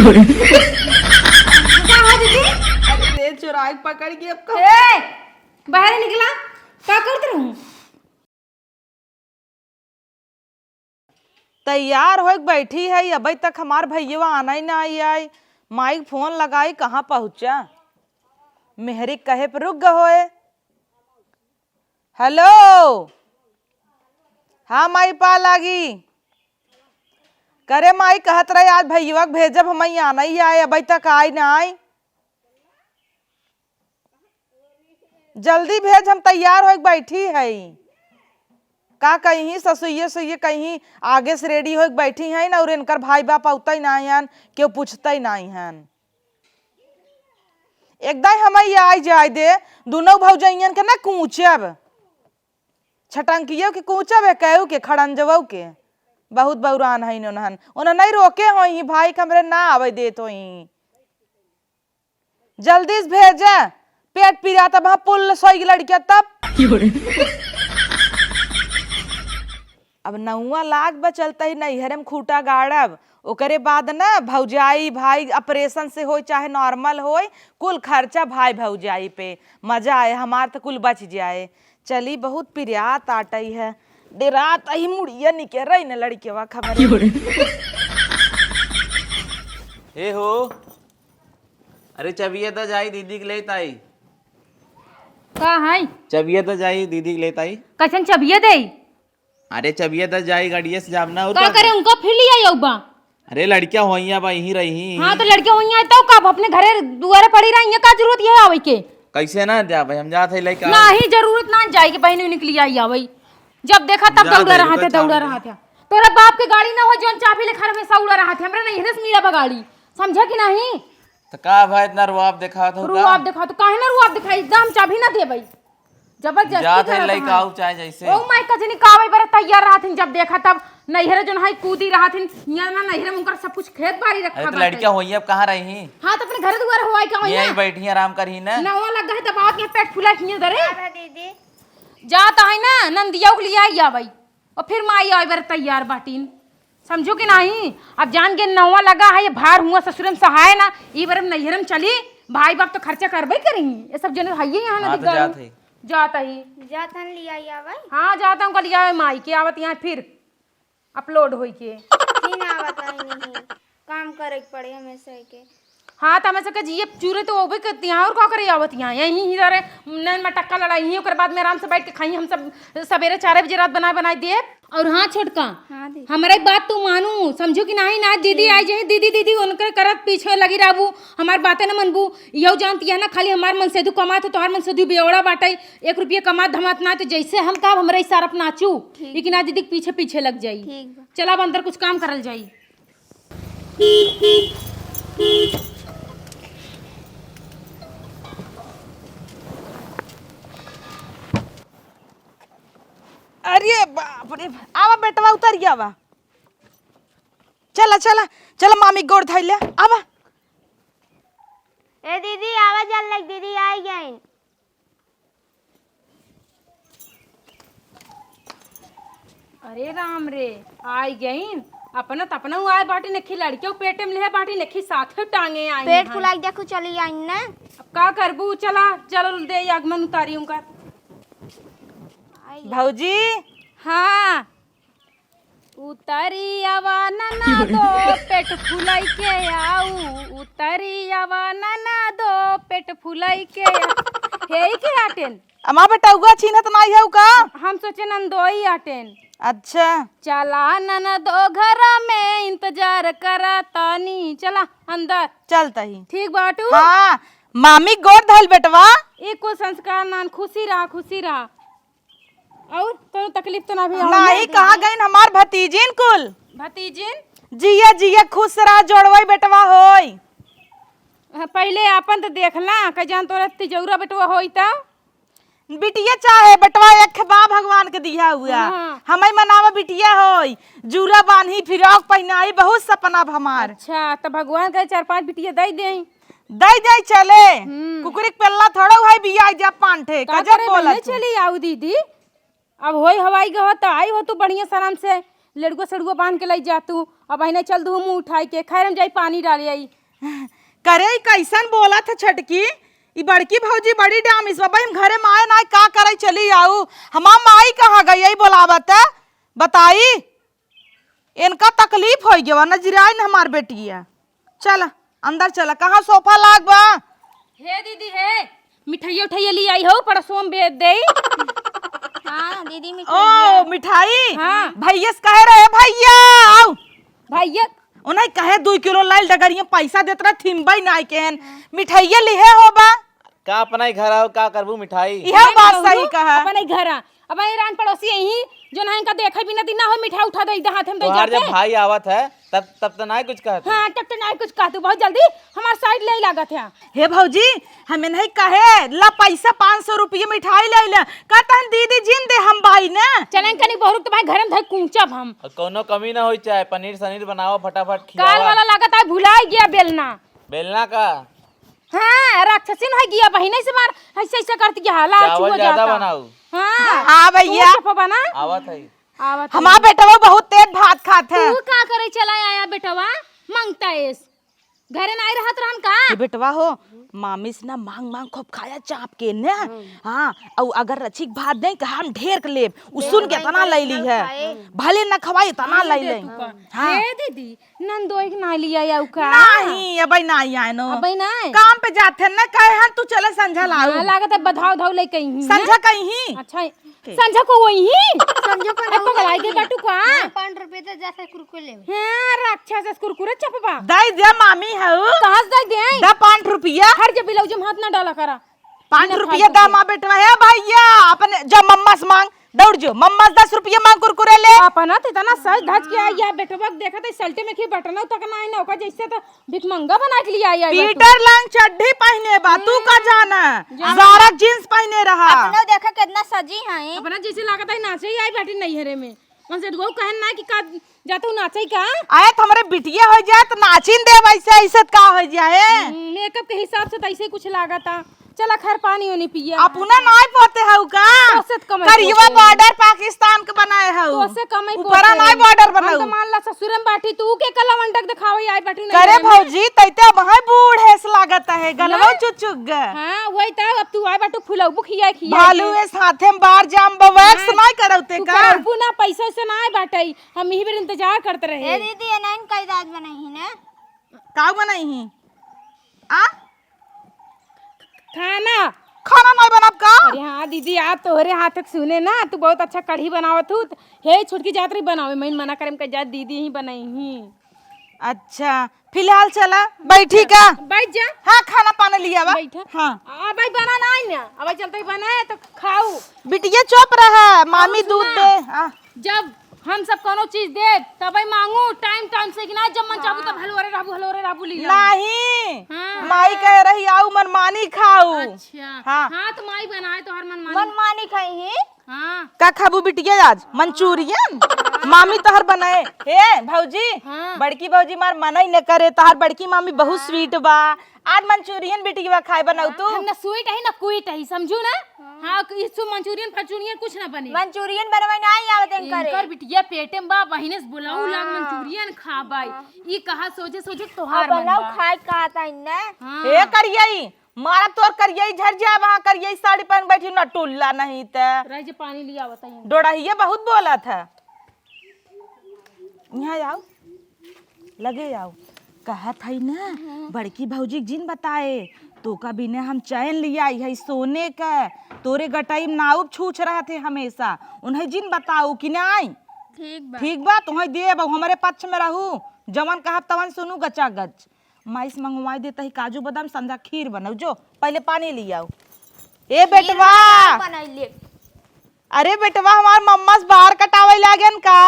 क्या है दीदी? अरे चुराई पकड़ के अब बाहर निकला क्या करते रहूं? तैयार हो बैठी है अभी तक हमार भैया आना ही ना आई। माई फोन लगाई कहाँ पहुंचा। मेहरी कहे पर रुक गए। हेलो हाँ माई पा लागी करे माई कहत रहे आज भैया भेजब हम आना ही आए अभी तक आई ना आई। जल्दी भेज हम तैयार हो बैठी है का कहीं ससुइये सुइये कहीं आगे से रेडी हो बैठी है ना और इनकर भाई बाप औता ही ना हन क्यों पूछता ही नहीं हन। एकदम हम आई जाए दे दोनों भौजैयन के ना कूचब छटंकियों के कूचब है कहू के खड़ंजवो के बहुत बौरान है उन्हन उन्हें नहीं रोके हो ही भाई कमरे ना आवे दे तो ही जल्दी से भेजा पेट पीरा तब वहां पुल सोई लड़किया तब अब नौवा लाख बचलता ही नैहरे में खूटा गाड़ब ओकरे बाद ना भौजाई भाई ऑपरेशन से हो चाहे नॉर्मल हो कुल खर्चा भाई भौजाई पे मजा आए हमार तो कुल बच जाए। चली बहुत पिरियात आटई है डेरात ही मुड़िया निके रही न लड़केवा खबर हे हो अरे चबिया तो जाई दीदी के लेत आई। का है चबिया तो जाई दीदी के लेत आई। कसन चबिया दे? अरे चबिया तो जाई गाड़िया से जामना का करे उनका फिर लिया यौबा? अरे लड़कियां होइया बा यहीं रही। हाँ तो लड़कियां हुई हैं तो कब अपने घरे दुआरे पड़ी रही हैं का जरूरत है आवे के? कैसे ना जा भाई हम जात है लेके नहीं जरूरत ना जाए के बहन निकली आई आवे जब देखा तब दौड़ा रहा था तोरा बाप के गाड़ी ना हो जोन चाबी लेखा में सौड़ा रहा था हमरा नहीं हेस मिला बा गाड़ी समझा कि नहीं? तो का भाई इतना रुआब दिखा तो रुआब दिखा तो काहे ना रुआब दिखाई एकदम चाबी ना दे भाई जबरदस्ती जात है लेके आऊ चाहे जैसे ओ माय कजनी कावे बर तैयार रहा थी जब देखा तब नैहरे जोन है कूदी रहा थी यहाँ ना नैहरे में उनका सब कुछ खेत बाड़ी रखा अरे तो लड़कियां होइया अब कहाँ रही? हाँ तो अपने घर दुआर हुआ क्या यहीं बैठी आराम करही ना नवा लगा है दबाव के पेट फुला खिया दरे दीदी जाता है ना नंदिया के लिए आई भाई और फिर माई आई बर तैयार बाटीन समझो कि नहीं? अब जान के नवा लगा है ये भार हुआ ससुर में सहाय ना ई बार नैहर में चली भाई बाप तो खर्चा करबे करेंगी ये सब जन है यहाँ ना जाता ही जाता लिया भाई। हाँ जाता हूँ लिया माई के आवत यहाँ फिर अपलोड होई के नहीं काम करे पड़े हमेशा के। हाँ तो हमेशा जिये चूरे तो वो भी करती हैं और क्या करे आवत यहाँ यहीं ही रे नैन में टक्का लड़ाई ही ओकर बाद में आराम से बैठ के खाई हम सब सवेरे 4 बजे रात बनाए दे। और हाँ छोटका हाँ हमारे बात तू मानू समझो कि नहीं ना दीदी आई जाए दीदी दीदी उनके करत पीछे लगी रहबू हमार बातें न मनबू यहो जानती है ना खाली हमार मन से दू कमा तो तोहार मन से दू बेवड़ा बाटे 1 रुपया कमा धमात ना तो जैसे हम का हमारे इशारा पर नाचू लेकिन आज दीदी पीछे पीछे लग जाई चला अब अंदर कुछ काम करल जाई। अरे बाप रे आवा बेटवा उतर आवा चला चला चला मामी गोड़ धइले आवा। ए दीदी आवाज आ लग दीदी आई गई। अरे राम रे आई गई अपना तपना आए बाटी नखी लड़कियों पेटे में ले बाटी नखी साथे टांगे आई पेट फुलाई देखो चली आई ना अब का करबू चला चल दे आगमन उतारी उनका भौजी। हाँ उतरी आवा नना दो पेट फुलाई के आऊ उतरी आवा नना दो पेट फुलाई के हे के आटेन अमा बेटा उगा छीनत नहीं है का हम सोचे नंदोई आटेन। अच्छा चला नना दो घर में इंतजार करा तानी चला अंदर चलता ही ठीक बाटू। हाँ मामी गोड़ धइल बेटवा एक को संस्कार नान खुशी रहा और तो तकलीफ तो ना भी नहीं कहाँ गई हमार भतीजिन कुल भतीजिन जिया जिया खुश रहा जोड़वई बेटवा होई। पहले अपन तो देखला कह जान तोरा तिजौरा बेटवा होई ता बिटिया चाहे बेटवा एक बा भगवान के दिया हुआ हमें मनावा बिटिया होई जूरा बांधी फिरौक पहनाई बहुत सपना हमार। अच्छा तो भगवान के 4-5 बिटिया दे दे चले कुकुरिक पल्ला थोड़ा भाई बिया जा पांठे का गजब बोला चली आऊ दीदी अब होई हवाई गवा तो आई हो तू बढ़िया सलाम से लड़ुआ सड़ुआ बांध के लाई जा तू अब अहिना चल दू मुँह उठाई के खैर हम जाई पानी डाले आई। करे ई कैसन बोला था छटकी ई बड़की भौजी बड़ी डामिस बाबा हम घरे माए ना का करे चली आऊ हमार माई कहाँ गई यही बोलावत है बताई इनका तकलीफ हो गया नजराई न हमार बेटिया। चल अंदर चला कहाँ सोफा लाग बा। हे दीदी हे मिठाइया उठाइया ली आई हो पड़ोसों बेच दे। हाँ दीदी ओ मिठाई हाँ। भैया से कहे रहे भैया आओ भैया उन्हें कहे 2 किलो लाइल डगरिया पैसा देत रहा थिम्बई नाई केन मिठाइया लिहे हो बा का अपना ही घर आओ का करबू मिठाई। यह बात सही कहा। अपन घर अब रान पड़ोसी यही जो ना इनका देखे बिना दिन ना हो मिठाई उठा दे हाथ में दे तोहार जाते जब भाई आवत है तब तो ना कुछ कहत। हाँ तब तो नहीं कुछ कह तू बहुत जल्दी हमार साइड ले लागत है। हे भौजी हमें नहीं कहे ला पैसा 500 रुपये मिठाई ले ले कहता दीदी जिन दे हम भाई ने चलन कनी बहु तो भाई घर में धर कुंचब हम और कोनो कमी ना होई चाहे पनीर सनीर बनाओ फटाफट काल खिलाओ। वाला लागत है भुला गया बेलना। बेलना का हाँ राक्षसीन है गया बहिने से मार ऐसे ऐसे करती क्या हाला चावल हो ज्यादा जाता। बनाओ। हाँ हाँ भैया तू बना आवत है। आवत हमार बेटा वो बहुत तेज भात खात है। तू का करे चला आया बेटवा मांगता है घरे ना रहत रहन का ये बेटवा हो मामी से ना मांग मांग खूब खाया चाप के ने हाँ और अगर रचिक भात नहीं कहा हम ढेर के लेब सुन के तना ले ली है भले न खवाई तना ले ले। हाँ ए दीदी नंदोई के ना लिया या का नहीं अबे नहीं आए नो अबे ना काम पे जाते न कहे हन तू चले संझा लाऊ हाँ, लागत है बधाव धाव ले कहीं संझा कहीं अच्छा संझा को वही समझो पर पगलाई के बाटू का 5 रुपए तो जैसे कुरकुरे हां राक्षस कुरकुरे चपबा दई दे मामी है कहां से दे दा 5 रुपया हर जब बिलौ जम हाथ ना डाला करा 5 रुपया दा माँ बेटवा है भैया अपने जब मम्मा से मांग दौड़ जो मम्मा 10 रुपया मांग कुरकुरे ले अपना तो इतना सज धज के आया बेटवा देखा तो सल्टे में की बटना तक ना आइना ओका जैसे तो भिखमंगा बना के लिया आया पीटर लंग चड्ढी पहने बा तू का जाना ज़ारा जींस पहने रहा अपना देखा कितना सजी है अपना जैसे लागत है नाचे ही आई बैठी नहीं हरे में मन से गो कहन ना कि का जातू नाचे का आए तो हमारे बिटिया हो जाए तो नाचिन दे वैसे ऐसे का हो जाए मेकअप के हिसाब से तो ऐसे कुछ लागता चला खैर पानी होनी पिया अपना नहीं पोते हउ का तोसे तो कमाई करिवा पोते। बॉर्डर पाकिस्तान के बनाए हउ तो से कमाई ऊपरा नहीं बॉर्डर हम तो बनाऊ मान ला ससुर में बैठी तू के कला मंडक दिखावे आई बैठी नहीं करे हरे में। भौजी तैते वहां बूढ़े से लागत है गलवा चुचुग हां वही तो अब तू आई बैठू फुलाऊ खिया खिया भालू ए साथे में बाहर जाम बवैक्स नहीं करौते तू का करबू ना पैसा से ना बाटई हम यही बेर इंतजार करते रहे ए दीदी एनाइन कई दाद बनाई है ना का बनाई ही आ खाना खाना नहीं बनब का अरे हाँ दीदी आप तोहरे हाथ तक सुने ना तू बहुत अच्छा कढ़ी बनावत हूँ हे छुटकी जातरी बनावे मैं मना करे में जा दीदी ही बनाई ही अच्छा फिलहाल चला बैठी का बैठ जा हाँ खाना पानी लिया बा बैठा हाँ अब भाई बना ना आई ना अब चलते ही बनाए तो खाऊ बिटिया चुप रहा मामी दूध दे हाँ जब हम सब कोनो चीज दे तब ही मांगू टाइम टाइम से कि ना जब मन चाहू तब हलवरे राबू ली नहीं हाँ। माई कह रही आओ मनमानी खाऊ अच्छा हाँ। हाँ तो माई बनाए तो हर मन मनमानी खाई है हाँ का खाबू बिटिया आज मंचूरियन मामी तोहर बनाए हे भौजी हाँ। बड़की भौजी मार मना ही न करे तोहर बड़की मामी बहुत स्वीट बा आज मंचूरियन बिटिया खाए बनाऊ तू हम ना स्वीट है ना क्वीट है समझू ना हाँ इसु मंचूरियन फचूरियन कुछ ना बने मंचूरियन बनवाई नहीं आवत इनकर करे बिटिया पेटे में बा बहिने से बुलाऊ लाग मंचूरियन खा बाई ई कहा सोचे सोचे तोहार मन बनाओ बा खाए कहता इन्ने हाँ। हे करियई मारा तोर करियई झर जा वहां करियई साड़ी पहन बैठी न टुल्ला नहीं त रह जे पानी लिया बताइए डोड़हिया बहुत बोला था यहाँ आओ लगे आओ कहा था ना बड़की भौजी जिन बताए तो का बिना हम चैन लिया है सोने का तोरे गटाई में नाउब छूछ रहा थे हमेशा उन्हें जिन बताऊ कि नहीं ठीक बा तुम्हें दे हमारे पक्ष में रहू जवन कहा तवन सुनू गचा गच माइस मंगवाई देता ही काजू बादाम संधा खीर बनाऊ जो पहले पानी लिया ए बेटवा बनाई ले अरे बेटवा हमार मम्मा से बाहर कटावे लागन का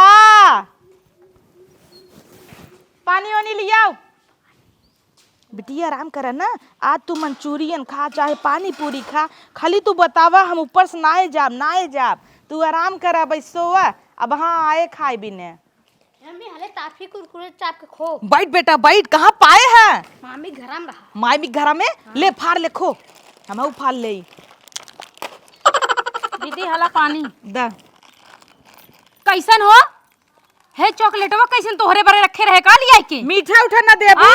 पानी वानी लियाओ बिटिया आराम करा ना आज तू मंचूरियन खा चाहे पानी पूरी खा खाली तू बतावा हम ऊपर से नाए जाब तू आराम करा बैसोवा अब हाँ आए खाए बिने मम्मी हले ताफी कुरकुरे चाप के खो बैठ बेटा बैठ कहाँ पाए हैं मामी घरम रहा माई भी घर में ले फाड़ ले खो हम फाड़ ले दीदी हला पानी दा कैसन हो हे चॉकलेटवा कैसन तोहरे बारे रखे रहे का लिया के मीठा उठा ना देबू।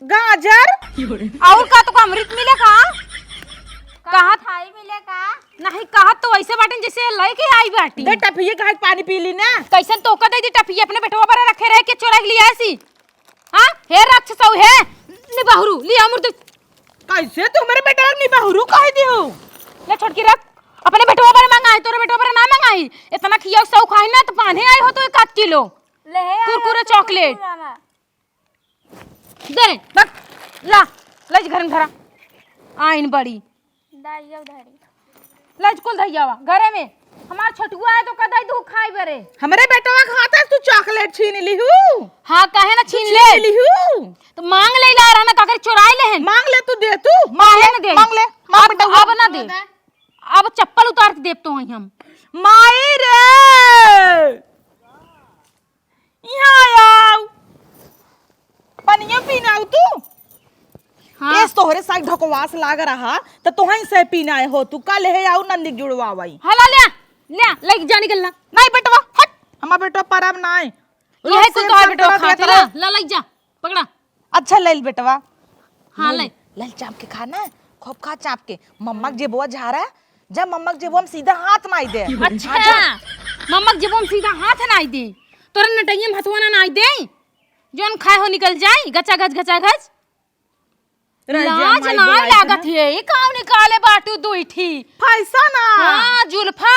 गाजर और का तो अमृत मिले का कहा खाई मिले का नहीं कहा तो ऐसे बाटन जैसे लेके आई बाटी दे टफिए का पानी पी ली ना। कैसन तो का दे दी टफिया अपने बेटवा बारे रखे रहे के चोरा के लिया ऐसी हां हे राक्षस औ है निबाहरु लिया अमृत कैसे तुम्हारे बेटा नहीं बहुरू कह दियो। ले छोटकी रख अपने बेटवा बारे मांगा है तोरे बेटवा बारे ना मांगा है इतना खिया सौ खाई ना तो पानी आई हो तो 1 किलो ले कुरकुरे चॉकलेट दे बक ला ले घर में धरा आइन बड़ी दाइया उधारी लज कुल धैयावा घरे में हमार छोटुआ है तो कदाई दू खाई बरे हमारे बेटवा खाता तू चॉकलेट छीन लिहू। हां काहे ना छीन ले लिहू तो मांग ले ला रहा ना काकर चुराई ले हैं मांग ले तू दे तू काहे ना दे मांग ले मांग बेटा अब ना दे अब चप्पल उतार के देब तो हई हम माई रे यहाँ आओ पनिया पीना आओ तू। हां एस तोहरे साइड ढकवास लाग रहा तो तोहई से पीना है हो तू कल है आओ नंदी जुड़वाई। हला ले लेके जा निकलना नहीं बेटवा हट हमार बेटवा परम ना है ये तो तोहर बेटवा खाते ला ले जा पकड़ा अच्छा ले बेटवा हां ले लल चाप के खाना खूब खा चाप के मम्मा के जेबुआ जा रहा है जब मम्मा के जेबुआ हम सीधा हाथ नहीं दे। अच्छा मम्मा जब हम सीधा हाथ ना दे तोर नटैया में हथवा ना दे जोन खाए हो निकल जाई गचा गच लाज ना लागत है काऊ निकाले बाटू दुईठी पैसा ना हां जुल्फा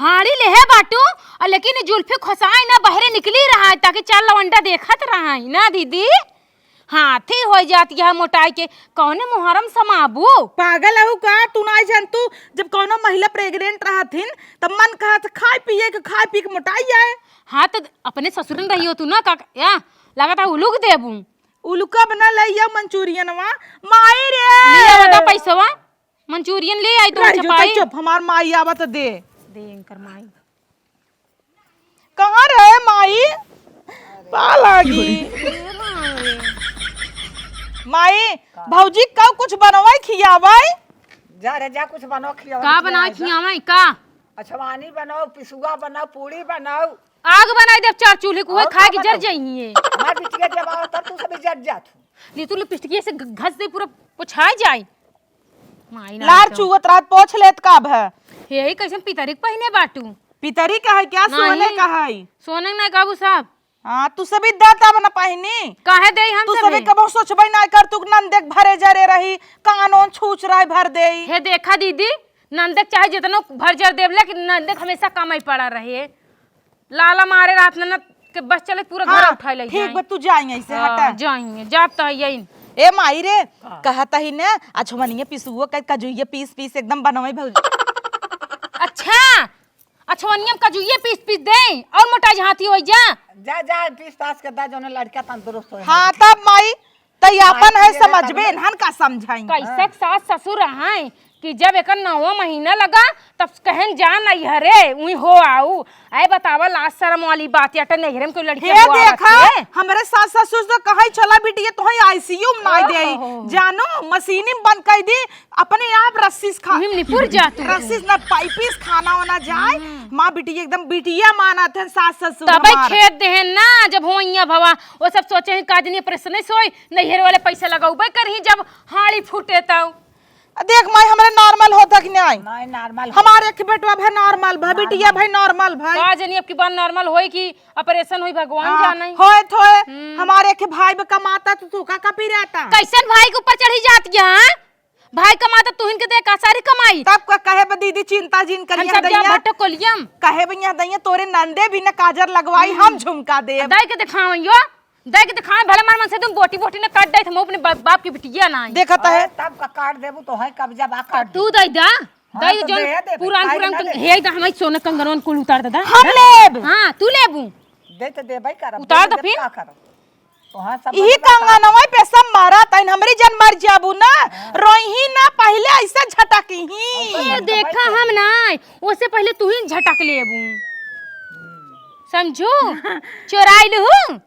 हाड़ी ले है बाटू लेकिन जुल्फे खसाई ना बहरे निकली रहा है ताकि चार लवंडा देखत रहा है ना दीदी हाथी हो जाती है मोटाई के कौने मुहर्रम समाबू पागल है का तू नहीं जान तू जब कोनो महिला प्रेग्नेंट रहथिन तब मन कहत खाए पी के मोटाई जाए। हाँ तो अपने ससुर में रही हो तू ना का या लगा था उलूक देबू उलुका बना लइया मंचूरियनवा माई रे ले बता पैसावा मंचूरियन ले आई तो छपाई चुप हमार माई आवत दे कर माई कहाँ रहे माई पा लागी माई भौजी का कुछ बनवाई खियावाई जा रे जा कुछ बनाओ खिलाओ का बना खियावाई का अछवानी बनाओ पिसुआ बनाओ पूरी बनाओ आग बनाई दे चार चूल्हे को खा के जर जाइए मार बिटिया जब आओ तब तू सब जट जात ले तू लिपस्टिक से घस दे पूरा पुछाई जाए माई ना लार चुगत रात पोछ लेत का भ हे कैसे पितरिक पहिने बाटू पितरी का है क्या सोने का है सोने ना काबू साहब हाँ तू सभी दाता बना पहिनी काहे दे हम तू सब सभी कबो सोचबई ना कर तू नंदेक भरे जरे रही कानोन छूच रहा भर दे हे देखा दीदी नंदक चाहे जितना भर जर देवले कि नंदक हमेशा कमाई पड़ा रहे लाला मारे रात न के बस चले पूरा घर उठा ले ठीक बा तू जाएंगे ऐसे हटा जाएंगे जाप तो यही ए माई रे कहता ही ने अछवनिया पिसुओ का कजुइया पीस पीस एकदम बनवाई भौजी। अच्छा अछवनियम कजुइया पीस पीस दे और मोटा हाथी हो जा जा जा पीस पास के दा जोने लड़का तंदुरुस्त हो। हाँ तब माई तैयापन है समझबे हन का समझाई कैसे सास ससुर हैं कि जब एक 9वां महीना लगा तब कहन जान नहीं हरे उई हो आऊ आए बतावा लाज शर्म वाली बात याटा नहीं हम कोई लड़की हे देखा हमरे सास ससुर तो कहे चला बिटिया तो आईसीयू में नहीं दे जानो मशीनी बंद कर दी अपने आप रस्सी खा हिम निपुर जा तू रस्सी ना पाइपिस खाना होना जाए मां बिटिया एकदम बिटिया माना थे सास ससुर तब खेत देहन ना जब होइया भवा वो सब सोचे हैं काजनी प्रश्न सोई नैहर वाले पैसे लगाउबे करही जब हाड़ी फूटे ताऊ देख माई हमारे नॉर्मल होता कि नहीं नहीं नॉर्मल हमारे एक बेटवा भाई नॉर्मल भाई बिटिया भाई नॉर्मल भाई काजनी अब की बात नॉर्मल होई कि ऑपरेशन होई भगवान जाने होए थोए हमारे के भाई बे कमाता तो का कपी रहता कैसन भाई के ऊपर चढ़ी जाती है भाई कमाता तू इनके देख सारी कमाई तब का कहे बे दीदी चिंता जिन करिया दैया भट्टो कोलियम कहे भैया दैया तोरे नंदे भी न काजर लगवाई हम झुमका दे दाई के दिखावइयो दाई के दिखाए भले मार मन से तुम बोटी बोटी ने काट दे हम अपने बाप की बिटिया ना देखता है तब का काट देबू तो है कब्जा बा काट तू दाई दा दाई तो जो दे दे, पुरान काहे पुरान ना दे। हे दा हमें सोना कंगरवन कुल उतार दे हम लेब हां तू लेबू दे तो दे भाई कर उतार दे फिर। का करो तो हां सब यही कंगनवाई पे सब मारा तन हमरी जन मर जाबू ना रोही ना पहले ऐसे झटकी ही ये देखा हम ना उससे पहले तू ही झटक लेबू समझू चोराई लहू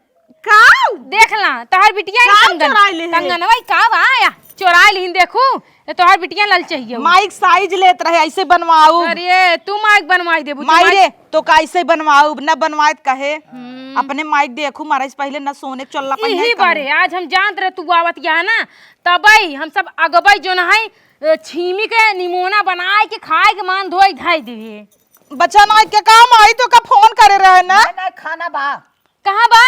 काऊ देखला तोहर बिटिया का चोराई ले है? कंगनवाई का आया चोराई लिन देखू ये तोहर बिटिया लल चाहिए माइक साइज लेत रहे ऐसे बनवाऊ अरे तू माइक बनवाई देबू माई रे तो कैसे बनवाऊ न बनवाए कहे अपने माइक देखू मारा से पहले न सोने चलना यही बारे आज हम जानत रहे तू आवत यहाँ ना तबई हम सब अगबई जो है छीमी के निमोना बनाए के खाए के मान धोई धाई दिए बच्चा ना के काम आई तो का फोन करे रहे ना नहीं नहीं खाना बा कहाँ बा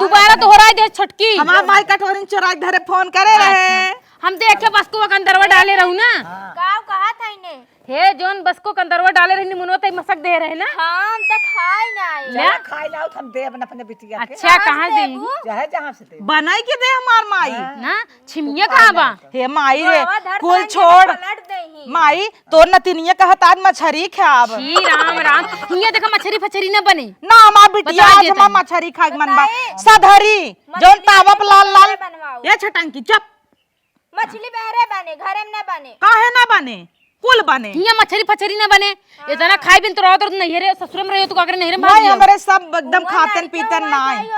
दोबारा दोहराई दे छोटकी हमार माई कटोरी चोरा के धरे फोन करे रहे हम देखे बस को अंदरवा डाले रहू ना गाँव कहा था इन्हें हे जोन बस को अंदरवा डाले रही निमोनो तई मसक दे रहे ना हम तक खाए नहीं चला खाई लाओ हम दे अपने बिटिया के अच्छा कहाँ दे चाहे जहाँ से दे बनाई के दे हमार माई ना छिमिया कहाँ बा हे माई रे कुल छोड़ माई तो नतिनिया कहत आज मछरी खाब छी राम राम हिया देखा मछरी फछरी न बने ना हमार बिटिया आज हमार मछरी खाए के मन बा सधरी जोन तावा पे लाल लाल बनवाओ ये छटंकी चुप मछली बहरे बने घरे में न बने काहे ना बने कुल बने हिया मछरी फछरी न बने इतना खाई बिन तो रहत नहीं रे ससुर में रहियो तो का करे नहीं रे भाई हमरे सब एकदम खातन पीतन नाई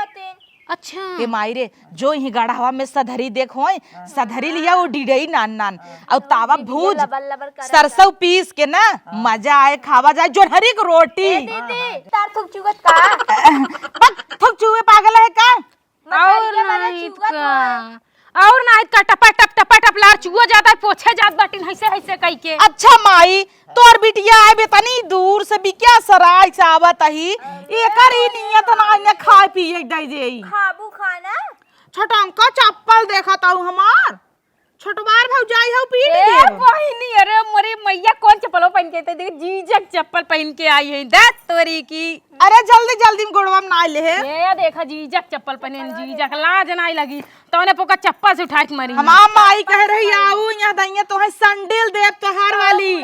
अच्छा ए माई रे जो ही गढ़ावा में सधरी देखो सधरी लिया वो डिडई नान नान और तावा भूज सरसों पीस के ना मजा आए खावा जाए जोहरी की रोटी तार थुक चुगत का थुक चूहे पागल है का और नहीं का और नहीं का टपा टप लार चुआ जाता है पोछे जात बाटिन ऐसे ऐसे कई के अच्छा माई तोर बिटिया आए तनी दूर से भी क्या सराय से आवत ही एकर ही नियत ना ने खाए पिए दई देई खाबू खाना छोटंका चप्पल देखत हूं हमार छोटवार भौजाई हो पीट ए दे बहिनी अरे मोरे मैया कौन चप्पल पहन के देख जीजक चप्पल पहन के आई है दत तोरी की अरे जल्दी जल्दी में गोड़वा में ना ले ये देखा जीजक चप्पल पहने जीजक लाज नहीं लगी तौने पोका चप्पल से उठा के मरी हमार माई कह रही आऊ यहाँ दैया तो है संडल देव तोहार वाली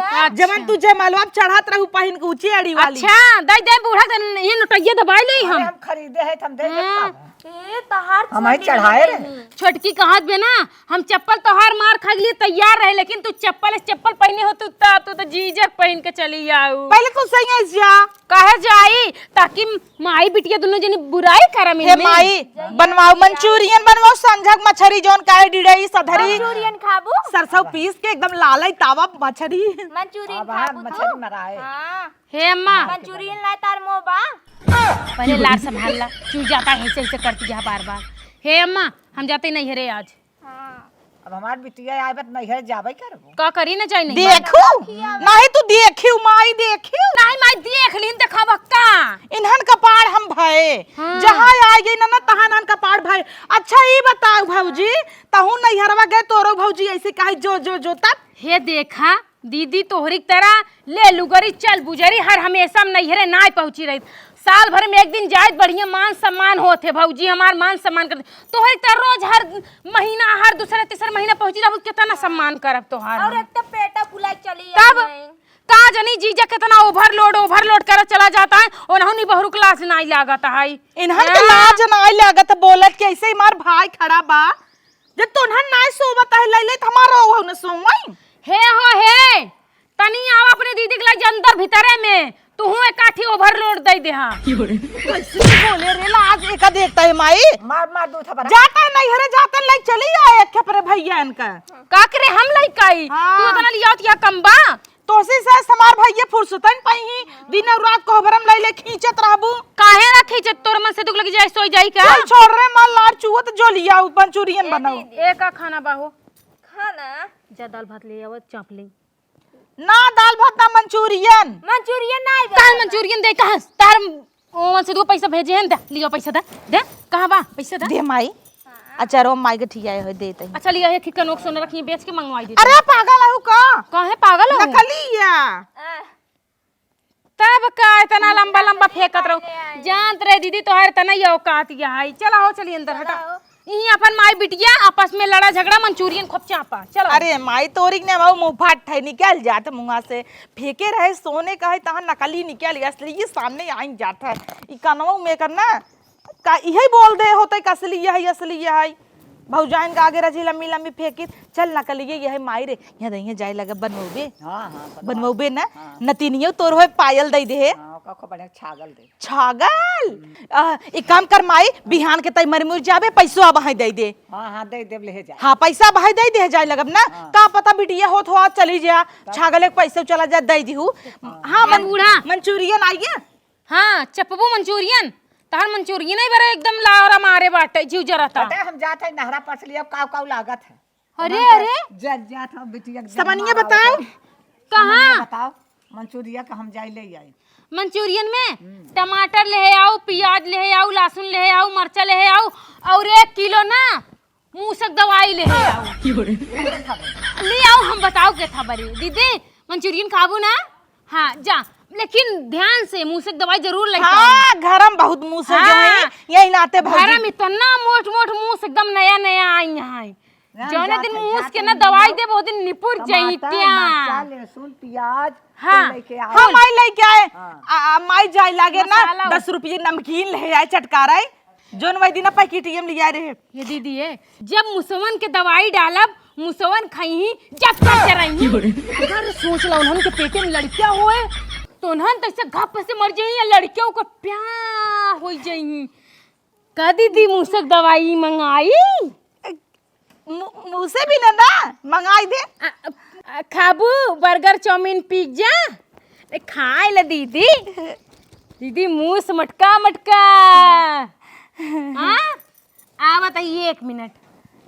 जवन तू जमलवा चढ़त रहू पहन के ऊंची अड़ी वाली अच्छा दई दई बूढ़ा ये नटैया दबाई ले हम हम खरीदे है हम दे दे ए तहार हम ही चढ़ाए रे छोटकी कहत बे ना हम चप्पल तोहार मार खा लिए तैयार रहे लेकिन तू चप्पल पहने हो तू तो जीजक पहन के चली आऊ पहले तू सही है जा कहे जाई ताकि माई बिटिया दोनों जने बुराई करम हे माई बनवाओ मंचूरियन बनवाओ संझक मछरी जोन काहे डिडई सधरी मंचूरियन खाबू सरसों पीस के एकदम लालाई तावा मछरी मंचूरियन अब हम खाबू मछली मराए हां हे अम्मा मंचूरियन ला तार मोबा पहले लार संभाल ला चू जाता है ऐसे ऐसे करती है बार बार हे अम्मा हम जाते नहीं रे आज हां अब हमार बिटिया आए बत नहीं है जाबे करबो का करी ना चाहिए देखू नहीं तू देखियो माई देखियो नहीं माई देख लीन देखा बक्का इन्हन कपाड़ हम भये जहाँ आ गई ना तहाँ इन्हन कपाड़ भये अच्छा ये बताओ भौजी तहू नैहरवा गए तोरो भौजी ऐसे काहे जो तब हे देखा दीदी तोहरी तरह ले लुगरी चल बुजरी हर हमेशा नैहरे ना पहुंची रही साल भर में एक दिन जाए बढ़िया मान सम्मान होते भौजी हमार मान सम्मान करते तोहरी तरह रोज हर महीना हर दूसरे तीसरे महीना पहुंची रहू कितना सम्मान करब तोहार और एक तो पेटा फुला चली तब का जनी जीजा कितना ओवरलोड कर चला जाता है और नहीं बहु क्लास नहीं लागत है इन्हन के लाज नाई लागत बोलत के ऐसे मार भाई खड़ा बा जब तोहन नाई सोवत है ले हमारा हो न सोवई हे तनी आव अपने दीदी के लगे अंदर भीतरे में तू एक काठी ओवरलोड दे दे हां कैसे बोले रे लाज एक देखता है माई मार दो था जाता है नैहरे जाता ले चली आए एक खपरे भैया इनका का करे हम लइकाई तू इतना लियात या कमबा तोसे से समार भैया फुर्सतन पही दिन और रात को भरम ले खींचत रहबू काहे ना खींचत तोर मन से दुख लगी जाए सोई जाई का चल छोड़ रे माल लार चुवत जो लिया मंचूरियन बनाओ एक का खाना बाहो खाना जा दाल भात ले आवत चाप ले ना दाल भात ना मंचूरियन नहीं दाल मंचूरियन दे कहां तार ओ से दो पैसा भेजे हैं दे लियो पैसा दे कहां बा पैसा दे दे माई अच्छा रो माई के ठियाए हो देते अच्छा लिया है खिक्का नोक सोना रखी बेच के मंगवाई दे अरे पागल है का काहे पागल हो नकलिया तब का इतना लंबा लंबा फेंकत रहो जानत रहे दीदी तोहार तना ये औकात या है चला हो चली अंदर हटा यही अपन माई बिटिया आपस में लड़ा झगड़ा मंचूरियन खूब चापा चलो अरे माई तोरिक ने वो मुंह फाट थे निकल जात मुंह से फेंके रहे सोने का है तहां नकली निकल असली ये सामने आई जाता ई कनवा में करना का यही बोल दे होते असली यही असली यही भौजाइन का आगे रजी लम्बी लम्बी फेंकी चल नकली यही माई रे यहाँ दही जाए लगा बनवबे हां बनवबे ना नतीनियो तोर होय पायल दई दे का बढ़िया छागल दे छागल एक काम कर माई बिहान के तई मरमुर जाबे पैसो बहाई दे दे हां दे देव ले जा हाँ पैसा बहाई दे दे जाए लगब ना का पता बिटिया होत हो चली जा छागल एक पैसे चला जा दे दीहू हां बूढ़ा मंचूरियन आइए हाँ चपबू मंचूरियन तार मंचूरियन ही बड़ा एकदम लारा मारे बाटे जीव जराता। बेटा हम जाते हैं नहरा पसली अब काव काव लागत है। अरे अरे जज जात हम बिटिया सामान्य बताओ कहाँ बताओ मंचूरिया का हम जाई ले आई। मंचूरियन में टमाटर ले आओ, प्याज ले आओ, लहसुन ले आओ, मरचा ले आओ और 1 किलो ना मूसक दवाई ले आओ। ले आओ हम बताओ क्या था बड़ी दीदी मंचूरियन खाबू ना। हाँ जा लेकिन ध्यान से मूसक दवाई जरूर ले आओ। हाँ घरम बहुत मुंह से जो है यही नाते घर भौजी में इतना मोट मोट मूस एकदम नया नया आई है जौने दिन मूस के ना दवाई दे बहुत दिन निपुर जईत्या। लहसुन प्याज हाँ लेके आओ। हाँ माई लेके आए माई जाए लागे ना मसाला 10 रुपये नमकीन ले आए चटकारा जोन वही दिन पैकेटियम ले आए रहे। ये दीदी है जब मुसवन के दवाई डालब मुसवन खाई जब तक रही अगर सोच लो उन्हन के पेटे में लड़कियां होए तो उन्हन तैसे घप से मर जाई या लड़कियों को प्यार हो जाई। का दीदी मूसक दवाई मंगाई मुँह से भी ना मंगाई दे। खाबू बर्गर चाउमीन पिज्जा खाए ला दीदी। दीदी मूस मटका मटका आ बताइए 1 मिनट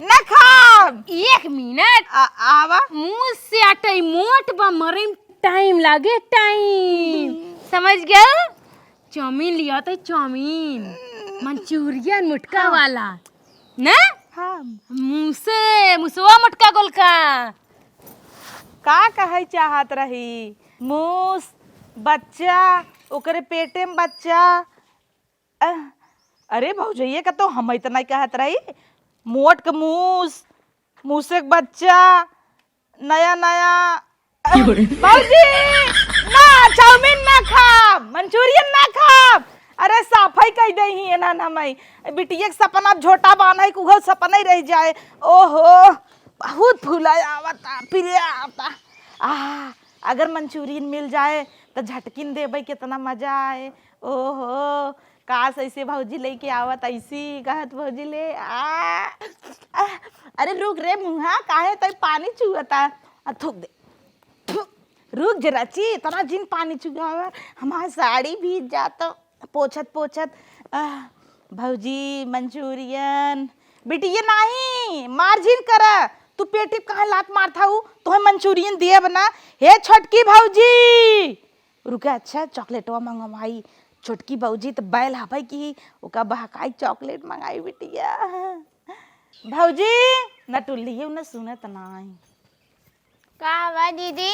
न खा 1 मिनट आवा मुंह से आटे मोट बा मरे टाइम लागे टाइम समझ गया। चाउमीन लिया तो चाउमीन मंचूरियन मुटका वाला ना हाँ मुंह से मुसवा मटका गोलका का कहे चाहत रही मूस बच्चा ओकरे पेटे में बच्चा अरे भौजैया का तो हम इतना ही कहत रही मोट के मूस मूसे के बच्चा नया नया भौजी ना चाउमीन ना खा मंचूरियन ना खा। अरे साफाई कह दे ही ना हमें बिटिया के सपना झोटा बाना है सपना ही रह जाए। ओहो बहुत फूला आवता फिर आता अगर मंचूरियन मिल जाए तो झटकिन देवे कितना मजा आए। ओहो काश ऐसे भौजी लेके आवत ऐसी कहत भौजी ले अरे रुक रे मुँहा काहे तो पानी चुहता थूक दे रुक जरा ची इतना जिन पानी चुहावा हमारी साड़ी भीज जाता पोछत पोछत। भौजी मंचूरियन बिटिया नहीं मार्जिन कर तू पेटी कहाँ लात मारता हूँ तो मंचूरियन दिए बना। हे छोटकी भौजी रुके अच्छा चॉकलेटवा मंगवाई छोटकी भौजी तो बैल हवाई की ओका बहकाई चॉकलेट मंगाई बिटिया। भौजी न टुल्ली न सुनत नहीं का बा दीदी।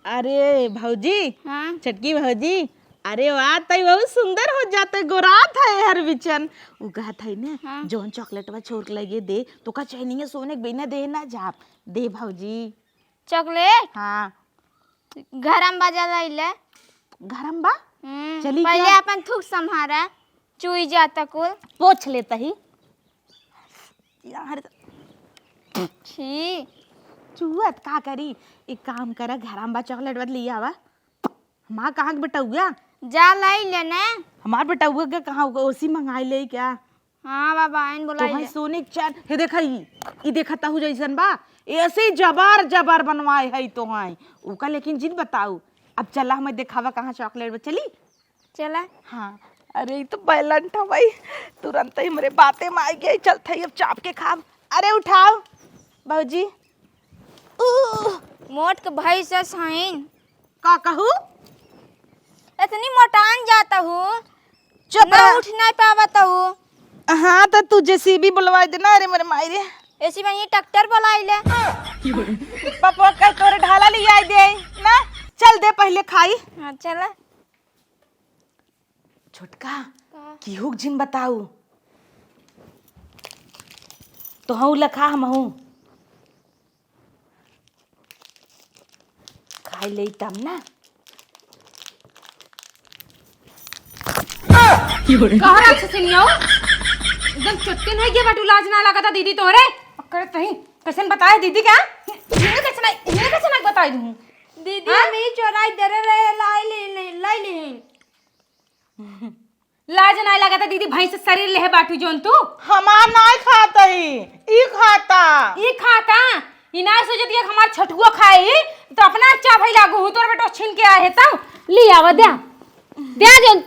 अरे भौजी हाँ छोटकी भौजी अरे वाह तई बहुत सुंदर हो जाते गोरात है हर विचन वो कहत है ना हाँ। जोन चॉकलेट वा छोड़ लगे दे तो का चाहिए सोने के बिना दे ना जाप दे भौजी चॉकलेट हाँ गरम बजा लैले गरम बा चली पहले क्या? अपन थूक संभारा चुई जाता कुल पोछ लेता ही यार छी चुहत का करी एक काम करा घराम बा चॉकलेट बद लिया वा हमार कहाँ के बेटा हुआ जा लैले ने हमार बेटा हुआ के कहाँ होगा उसी मंगाई ले क्या। हाँ बाबा इन तो बुलाई भाई सोने के चैन हे देखा ई देखता हूँ जैसन बा ऐसे जबर जबर बनवाए है तो हाई उका लेकिन जिन बताऊ अब चला हमें दिखावा कहाँ चॉकलेट में चली चला। हाँ अरे तो बैलन था भाई तुरंत ही मेरे बातें में आई गई चलते ही अब चाप के खाब। अरे उठाओ भौजी मोट के भाई से साइन का कहूँ इतनी मोटान जाता हूँ चुप ना रह। उठ नहीं पावता हूँ। हाँ तो तू जेसीबी बुलवा देना। अरे मेरे मायरे ऐसी में ये ट्रैक्टर बुलाई ले पापा कह तोरे ढाला ले आई दे ना चल दे पहले खाई। हाँ चला। छोटका केहू जिन बताऊ तो हूँ लखा हम हूँ खाई ले तब ना कहाँ राक्षस नहीं आओ एकदम चुटके नहीं गया बटू लाज ना लगा था दीदी तोरे अक्कर तही कैसे बताए दीदी क्या ये कैसे ना बताई दूँ दीदी मेरी चोराई दे रहे लाई ले लाज ना लगा था दीदी भाई से शरीर ले बाटू जोन तू हमार नहीं खाता ही ई खाता ये खाता इनार सोचती है हमार छठुआ खाए तो अपना अच्छा भाई लागू हूँ तोर बेटो छीन के आए तब ले आवा दे जोन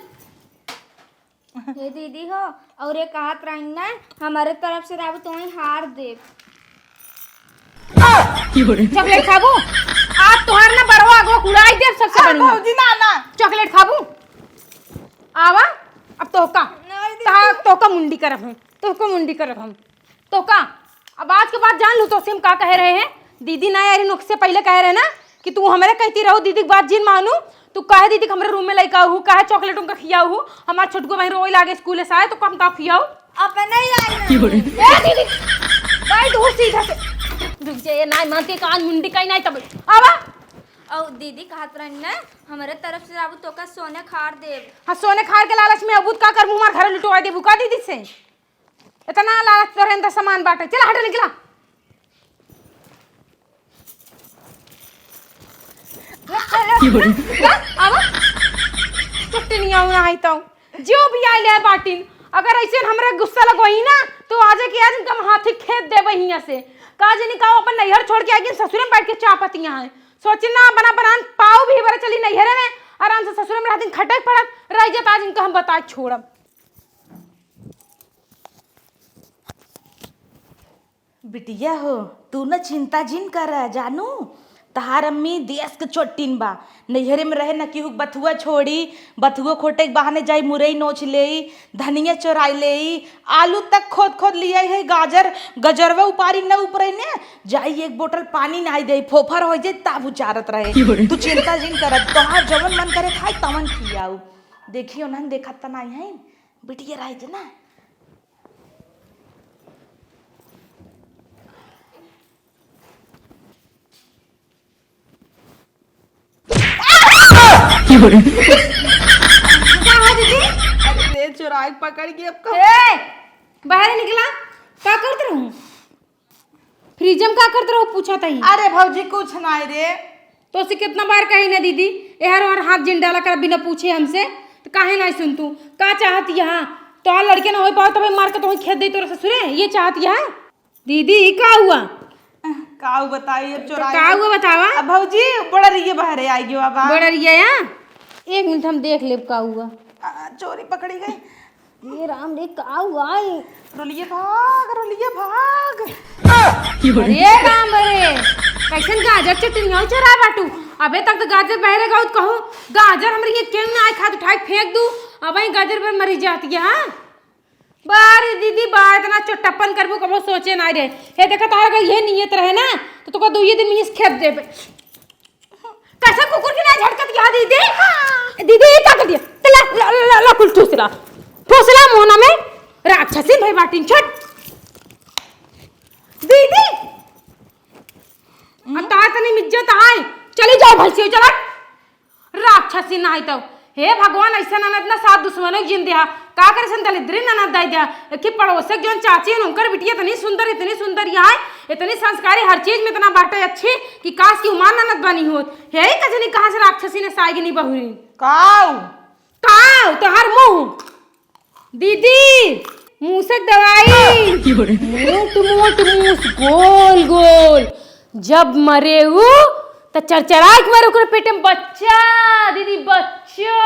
हे दीदी हो और ये कहत रही ना हमारे तरफ से राबू तुम्हें हार दे। चॉकलेट खाबू आज तोहर ना बरवा आगो कुड़ाई दे सबसे बढ़िया। भौजी ना ना चॉकलेट खाबू आवा अब तोका मुंडी करब हम तोका अब आज के बाद जान लू तो सिम का कह रहे हैं दीदी ना यारी नुक्से पहले कह रहे ना कि तू हमारे कहती रहो दीदी की बात जिन मानू तू कहे दीदी के हमारे रूम में लेके आहू कहे चॉकलेट उनका खियाऊ हूँ हमारे छोटको भाई रोई लागे स्कूल से आए तो कम का खियाऊ अपने ही आई ए दीदी भाई दूर सीधा से रुक जाइए ना मानती कान मुंडी कहीं नहीं तब आवा और दीदी कहत रही ना हमारे तरफ से राबू तो का सोने खार दे। हाँ सोने खार के लालच में अबूत का कर मुँह मार घर लुटवा दे बुका दीदी से इतना लालच तो रहता सामान बांटे चला हटे निकला आवा छुट्टी नहीं आऊ ना तो जो भी आई ले बाटिन अगर ऐसे हमरा गुस्सा लगोई ना तो आजे के आज इनका हाथी खेत देबे हिया से काज नहीं काओ अपन नैहर छोड़ के आगे ससुर में बैठ के चाय पतियां हैं सोची ना बना बनान पाऊ भी बरे चली नैहर में आराम से ससुर में दिन खटक पड़त रह जत आज इनका हम बता छोड़ब बिटिया हो तू न चिंता जिन कर जानू तहार अम्मी देश के चोटिन बा नैहरे में रहे न केहू बथुआ छोड़ी बथुआ खोटे के बहाने जाई मुरई नोच ले धनिया चोराई ले आलू तक खोद खोद लिया है गाजर गजरवा उपारी न ऊपरे ने जाई एक बोतल पानी नहाई दे फोफर हो जाए ताब उचारत रहे तू चिंता जिन कर तोहार जवन मन करे खाई तमन खियाऊ देखियो ना देखत त नहीं है बिटिया रह ना ले चुराई पकड़ के अब बाहर निकला का करते रहूं फ्रिज में का करते रहूं पूछा तही अरे भौजी कुछ नहीं रे तो से कितना बार कही ना दीदी यार और हाथ जिन डाला कर बिना पूछे हमसे तो काहे नहीं सुन तू का चाहती यहाँ तो लड़के ना हो पाओ तो भाई मार के तो खेत दे तो ससुरे ये चाहती है दीदी का हुआ काऊ बताइए चुराई का हुआ बतावा अब भौजी बड़ा रही बाहर आएगी बाबा बड़ा रिया यहाँ 1 मिनट हम देख ले का हुआ चोरी पकड़ी गई ये राम रे का हुआ रोलिए भाग अरे राम रे कैसन गाजर चटनी चुरा बाटू अबे तक तो गाजर बहरे गाँव कहूँ गाजर हमारे ये क्यों ना आए खाद उठा के फेंक दू अब वही गाजर पर मरी जाती है हाँ बारे दीदी बार इतना चोटप्पन करबो कबो सोचे ना रे हे देखा तारा का ये नियत रहे ना तो तुका 2 दिन में इस खेत देबे कैसा कुकुर की ना झटकत यहाँ दीदी दीदी क्या कर दिया तला कुल ठूसला मोना में राक्षसी भाई बाटिन छट दीदी अब तार तनी इज्जत आए चली जाओ भैंसी चला राक्षसी ना आई तो हे भगवान ऐसा ननद ना साथ दुश्मनों जिन दिया का करे सन दलिद्री ननद दे दिया कि पड़ोसे जोन चाची है उनकर बिटिया इतनी सुंदर यहाँ इतनी संस्कारी हर चीज में इतना बाटे अच्छी कि काश की उमान ननद बनी होत हे कजनी कहां से राक्षसी ने साइगिनी बहुरी काऊ तो हर मुंह दीदी मुंह से दवाई मोट गोल गोल जब मरे वो तो चरचरा के मारे ओकर पेट में बच्चा दीदी बच्चा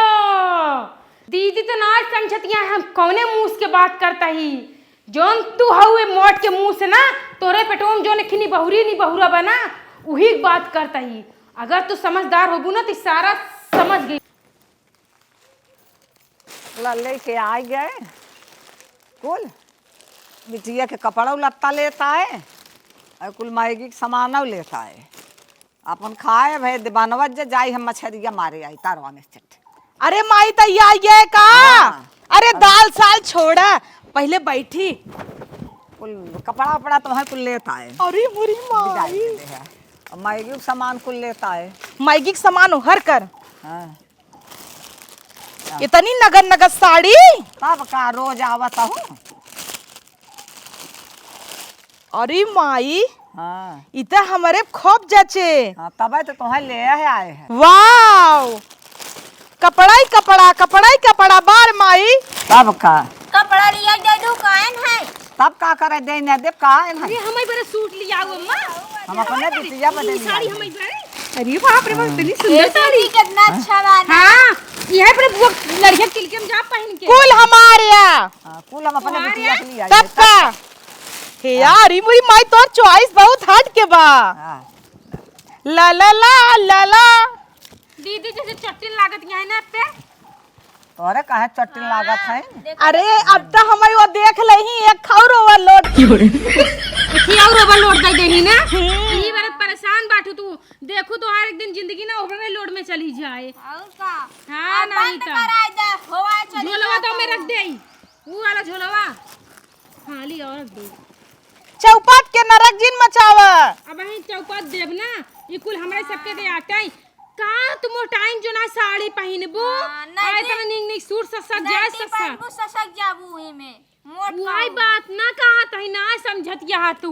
दीदी तो ना समझतिया हम कौने मुंह के बात करता ही जोन तू हउए मोट के मुंह से ना तोरे पेटों में जो खिनी बहुरी नहीं बहुरा बना वही बात करता ही अगर तू समझदार होबू ना तो सारा समझ गई लेके आ गए कुल बिटिया के कपड़ा लत्ता लेता है और कुल मैगी के सामान लेता है अपन खाए भाई बनवा जाई हम मछरिया मारे आई तारवा में चट अरे माई तैयार है का अरे दाल साल छोड़ा पहले बैठी कुल कपड़ा वपड़ा तो है कुल लेता है अरे मुरी माई और मैगी के सामान कुल लेता है मैगी के सामान हर कर हाँ। इतनी नगद नगद साड़ी तब का रोज आवत हूँ अरे माई हाँ इतना हमारे खोप जाचे हाँ तब तो तुम्हें ले आए हैं वाव कपड़ा ही कपड़ा बार माई तब का कपड़ा लिया दे दू कान है तब का करे देने देव का है ये हमें बरे सूट लिया हुआ अम्मा हम अपने बिटिया बदल साड़ी हमें बरे अरे बाप रे बाप, इतनी सुंदर साड़ी। कितना अच्छा बना। हाँ, यह पर वो लड़कियां तिलके में जा पहन के। कुल हमारे यहाँ कुल हम अपने बिटिया के लिए आई तब का हे यार ई मुरी माई तोर चॉइस बहुत हट के बा। ला ला ला ला ला दीदी जैसे चट्टी लागत यहाँ ना पे। तोरे काहे चट्टिन लागत है? अरे अब तो हमारी वो देख लही एक खाउर ओवरलोड देखी और ओवरलोड कर देनी ना। यही बार परेशान बाटू तू। देखू तो हर एक दिन जिंदगी ना ओवरलोड में चली जाए। और का? हाँ नहीं तो कराई दे, होवा चली झोलवा तो मैं रख दे, वो वाला झोलवा खाली और रख दे। चौपाट के नरक जिन मचावा। अब वही चौपात देव ना, ये कुल हमारे सबके दे आता है। का तुम टाइम जो ना साड़ी पहनबो, आए तना निंग निंग सूट ससक जाए ससक। ससक जाबू ही में मोट वही बात ना कहा तही ना समझत यहाँ तू।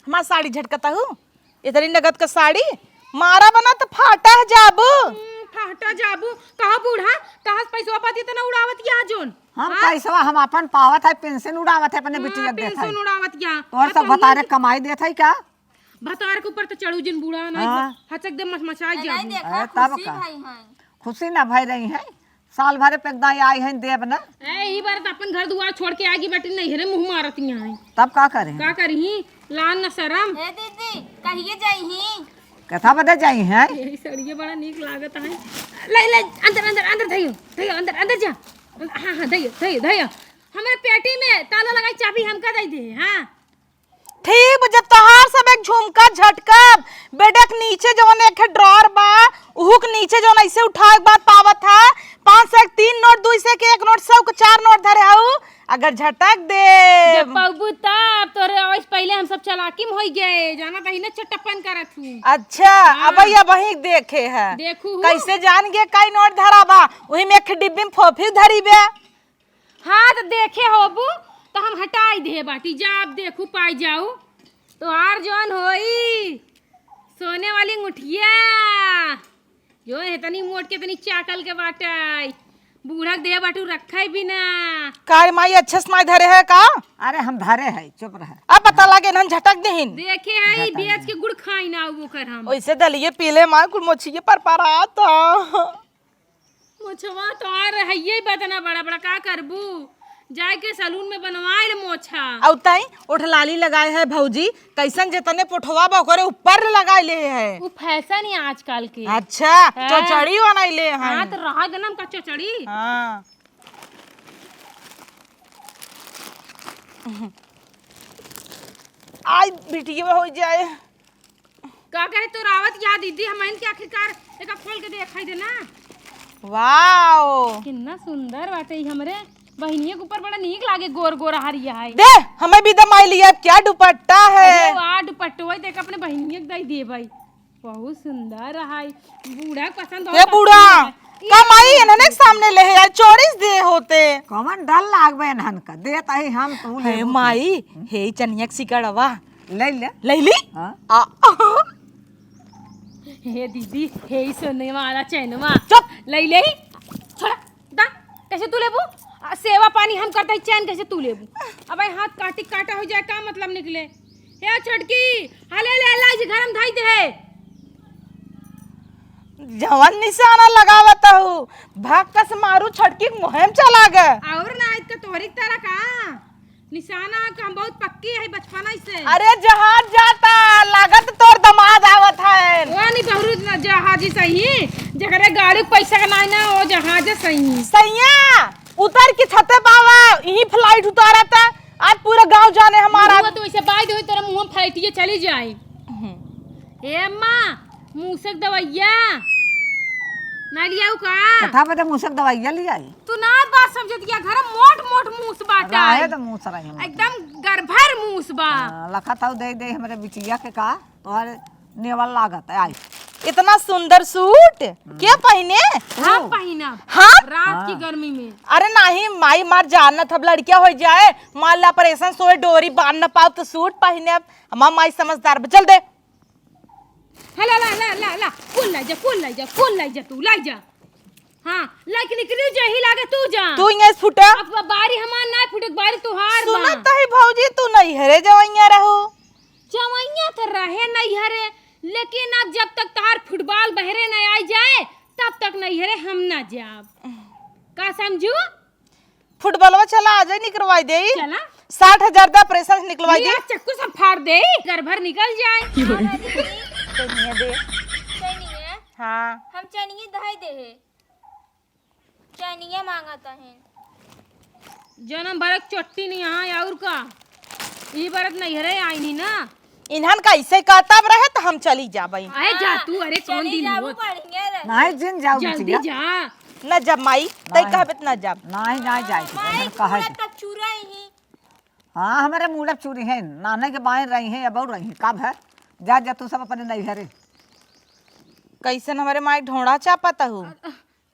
हमार साड़ी झटकता हूँ इतनी नगद का साड़ी मारा बना तो फाटा है जाबू। फाटा जाबू कहा बूढ़ा, कहा पैसा पाती तना उड़ावत यहाँ जोन। हम पैसा हम अपन पावत है, पेंशन उड़ावत है, अपने बिटिया देत है। पेंशन उड़ावत यहाँ। और सब बतारे कमाई देत है क्या? भतार के ऊपर तो चढ़ू जिन बूढ़ा ना हचक दे मचमचाई जाबू। देखा तब खुशी का भाई हैं। खुशी ना भई रही है, साल भरे पे एकदम आई है देव ना। ई बार तो अपन घर दुआर छोड़ के आगे बैठी नहीं रे मुंह मारत यहाँ। तब का करें? का करही लान न शरम। ए दीदी कहिए जाई कथा बदे जाई है। यही सड़िए बड़ा नीक लागत है। ले ले अंदर अंदर अंदर धइयो धइयो अंदर अंदर जा। हाँ हाँ धइयो धइयो धइयो। हमारे पेटी में ताला लगाई चाबी हमका दे दे। हाँ ठीक जब तोहार सब एक झुमका झटका बेडक नीचे जवन एक ड्रॉर बा उहुक नीचे जवन ऐसे उठाए के बाद पावत था 5 से 3 नोट 2 से के 1 नोट 100 के 4 नोट धरे हऊ अगर झटक दे जब पाबू तब तोरे आज पहले हम सब चलाकी में हो गए जाना तही ना चटप्पन करत हूँ। अच्छा अब ये वही देखे है देखू हूँ। कैसे जान गे कई नोट धरा बा वही में एक डिब्बी में फोफी धरी बे। हाँ तो देखे होबू तो हम हटाई दे बाटी जा अब देखू पाई जाऊ तो आर जौन होई सोने वाली मुठिया जो है तनी मोट के तनी चाकल के बाटाई बूढ़ा दे बाटू रखा भी ना। काय माई अच्छे से माई धरे है का? अरे हम धरे है, चुप रहे। अब पता लगे नन झटक देहिन देखे है बेच के गुड़ खाई ना वो कर हम वैसे दलिए पीले मां कुल मोछिए पर आता मोछवा तो आ रही है बतना बड़ा बड़ा का करबू जाए के सैलून में बनवाए ले मोछा। औ ताई ओठलाली लगाए है भौजी कैसन जेतने पोठवा बा ओकरे ऊपर लगाए ले है। वो फैशन है आजकल के। अच्छा चौचड़ी बनाई ले हैं। हाँ तो रहा गनम का चचड़ी। हाँ आज बिटिया हो जाए का करे तो रावत या दीदी हम के आखिरकार एक खोल के देखाई दे ना। वाओ कितना सुंदर बाटे ई हमरे बहनिया के ऊपर बड़ा नीक लागे गोर गोर हरिया है। दे हमें भी दमाई लिया क्या दुपट्टा है। अरे वाह दुपट्टो देख अपने बहनिया के दई दे भाई बहुत सुंदर है बूढ़ा पसंद हो। ये बूढ़ा कमाई इन्होंने सामने ले यार 24 दे होते कौन डर लागबे नहन का देत है हम तू ले हे माई हे चनिया सिकड़वा ले ले लैली हाँ? हे दीदी हे सोने वाला चैनवा चुप ले ले छोड़ा दा कैसे तू लेबू सेवा पानी हम करते चैन कैसे तू लेबू अब भाई हाथ काटी काटा हो जाए का मतलब निकले। हे छटकी हले ले ला जी घर में धाई दे जवन निशाना लगावत हूँ भाग कस मारू छटकी मुहिम चला गए और ना इत का तोहरी तरह का निशाना का हम बहुत पक्की है बचपना से। अरे जहाज जाता लागत तोर दमाद आवत है वो नहीं बहुरू जहाज सही जगरे गाड़ी के पैसा का ना वो जहाज सही सैया उतर के छते बाबा यही फ्लाइट उतारा था आज पूरा गांव जाने हमारा। वो तो ऐसे बाई दे तेरा मुंह में फैटिए चली जाए। ए मां मूसक दवाइया ना लियाऊ का कथा बदे मूसक दवाइया ले आई तू ना बात समझ दिया घर मोट मोट मूस बाटा रहे तो मूस रही हम एकदम गरभर मूस बा। लखा था दे दे हमरे बिटिया के का तोहर नेवल लागत है आई इतना सुंदर सूट क्या पहने हम पहना हाँ रात की गर्मी में। अरे नहीं माई मार जानना था लड़किया हो जाए मान ला ऑपरेशन सोए डोरी बांध न पाओ तो सूट पहने अब हमार माई समझदार चल दे ला ला ला ला ला कुल लाई जा तू लाई जा। हाँ लाइक निकली जा ही लागे तू जा तू यहाँ फुटा अब बारी हमार ना फुटक बारी तुहार बा। सुना तो ही भौजी तू नहीं हरे जवैया रहो जवैया तो रहे नहीं हरे लेकिन अब फुटबॉलवा चला आ जाए निकलवाई दे। चला 60,000 दा ऑपरेशन निकलवाई दे। ये चक्कू सब फाड़ दे, घर भर निकल जाए। चनिया दे। चनिए हाँ हम चनिए दहाई दे है चनिए मांगता है जन्म भरक चोट्टी नहीं यहाँ और का ई बरत नहीं हरे आई नहीं ना। इन्हन कैसे कहता रहे तो हम चली जा भाई। आए जा तू, अरे कौन चली दिन जाबू हुआ? पढ़ेंगे नहीं जिन जाओ जल्दी बिटिया जा। न जब माई तय कहबे न जब। नहीं नहीं जाए माई कहा पूरा तक चूरा ही हाँ हमारे मुड़ब चूरी है नाने के बाएं रही हैं अब और रही हैं कब है जा जा तू सब अपने नहीं हरे कैसन हमारे माई ढोड़ा चापता हूँ।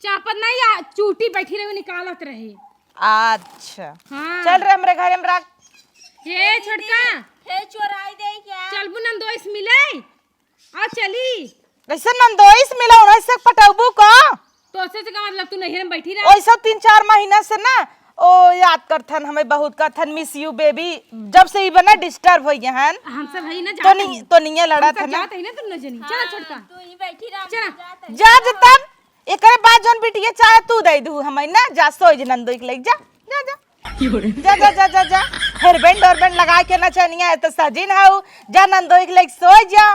चापत नहीं या चूटी बैठी रहे निकालत रहे। अच्छा हाँ चल रहे हमरे घर में रख। हे छोटका हे चोराई दे क्या चल बुनन दो इस मिले आ चली। कैसे नंदोइस मिला वैसे पटौबू का तो से का मतलब तू नहीं बैठी रहा। वैसा 3-4 महीना से ना ओ याद करथन हमें बहुत कथन मिस यू बेबी जब से ही बना डिस्टर्ब हो गए हैं हम सब है ना तो नहीं लड़ा था ना। जात है ना तुम न जनी चला छोटका तू ही बैठी रह चला। जा जतन एकरे बाद जोन बिटिया चाहे तू दे दू हमें ना जा सोई नंदोई के ले जा जा जा जा जा जा जा जा हेयरबैंड और लगा के ना चनिया है तो सजिन हाउ जा नंदोई के ले सोई जा।